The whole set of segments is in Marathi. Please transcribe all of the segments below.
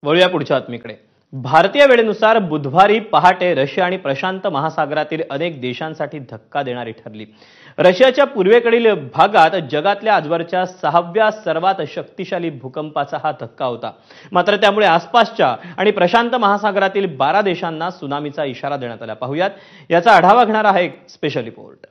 वळूया पुढच्या बातमीकडे। भारतीय वेळेनुसार बुधवारी पहाटे रशिया आणि प्रशांत महासागरातील अनेक देशांसाठी धक्का देणारी ठरली। रशियाच्या पूर्वेकडील भागात जगातल्या आजवरच्या 6व्या सर्वात शक्तिशाली भूकंपाचा हा धक्का होता। मात्र त्यामुळे आसपासच्या आणि प्रशांत महासागरातील 12 देशांना सुनामीचा इशारा देण्यात आला। पाहूयात याचा आढावा घेणार आहे एक स्पेशल रिपोर्ट।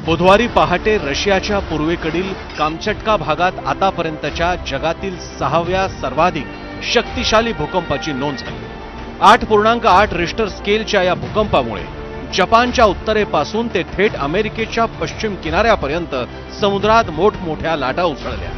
बुधवारी पहाटे रशियाच्या पूर्वेकडील कामचटका भागात आतापर्यंतच्या जगातील 6व्या सर्वाधिक शक्तिशाली भूकंपाची नोंद झाली। 8.8 रिश्टर स्केलच्या या भूकंपामुळे जपानच्या उत्तरेपासून ते थेट अमेरिकेच्या पश्चिम किनाऱ्यापर्यंत समुद्रात मोठमोठ्या लाटा उसळल्या।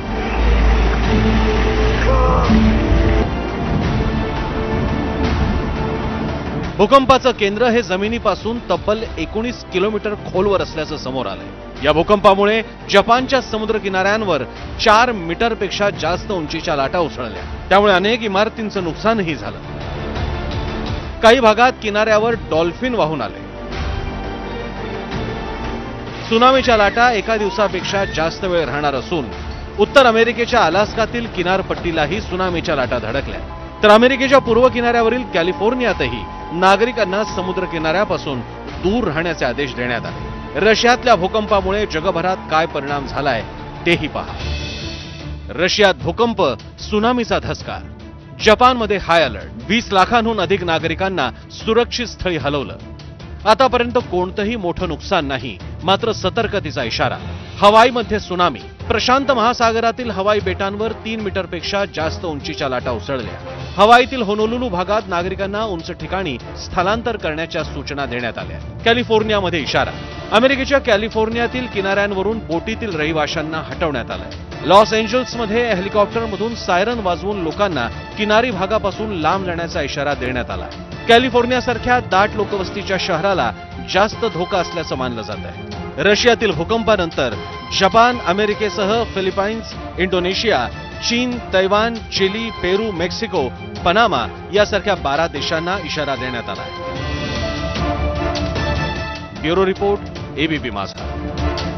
भूकंपाचं केंद्र हे जमिनीपासून तब्बल 19 किलोमीटर खोलवर असल्याचं समोर आलंय। या भूकंपामुळे जपानच्या समुद्र किनाऱ्यांवर 4 मीटरपेक्षा जास्त उंचीच्या लाटा उसळल्या। त्यामुळे अनेक इमारतींचं नुकसानही झालं। काही भागात किनाऱ्यावर डॉल्फिन वाहून आले। सुनामीच्या लाटा एका दिवसापेक्षा जास्त वेळ राहणार असून उत्तर अमेरिकेच्या अलास्कातील किनारपट्टीलाही सुनामीच्या लाटा धडकल्या। तर अमेरिकेच्या पूर्व किनाऱ्यावरील कॅलिफोर्नियातही नागरिकांना समुद्र किनाऱ्यापासून दूर राहण्याचे आदेश देण्यात आले। रशियातल्या भूकंपामुळे जगभरात काय परिणाम झालाय तेही पहा। रशियात भूकंप, सुनामीचा धसका। जपानमध्ये हाय अलर्ट। 20 लाखांहून अधिक नागरिकांना सुरक्षित स्थळी हलवलं। आतापर्यंत कोणतंही मोठं नुकसान नाही, मात्र सतर्कतेचा इशारा। हवाईमध्ये सुनामी। प्रशांत महासागरातील हवाई बेटांवर 3 मीटरपेक्षा जास्त उंचीच्या लाटा उसळल्या। हवाईतील होनोलुलू भागात नागरिकांना उंच ठिकाणी स्थलांतर करण्याच्या सूचना देण्यात आल्या। कॅलिफोर्नियामध्ये इशारा। अमेरिकेच्या कॅलिफोर्नियातील किनाऱ्यांवरून बोटीतील रहिवाशांना हटवण्यात आलंय। लॉस एंजल्समध्ये हेलिकॉप्टरमधून सायरन वाजवून लोकांना किनारी भागापासून लांब जाण्याचा इशारा देण्यात आला। कॅलिफोर्नियासारख्या दाट लोकवस्तीच्या शहराला जास्त धोका असल्याचं मानलं जात आहे। रशियातील भूकंपानंतर जपान, अमेरिकेसह फिलिपाईन्स, इंडोनेशिया, चीन, तैवान, चिली, पेरू, मेक्सिको, पनामा यासारख्या 12 देशांना इशारा देण्यात आला आहे। ब्युरो रिपोर्ट, एबीपी माझा।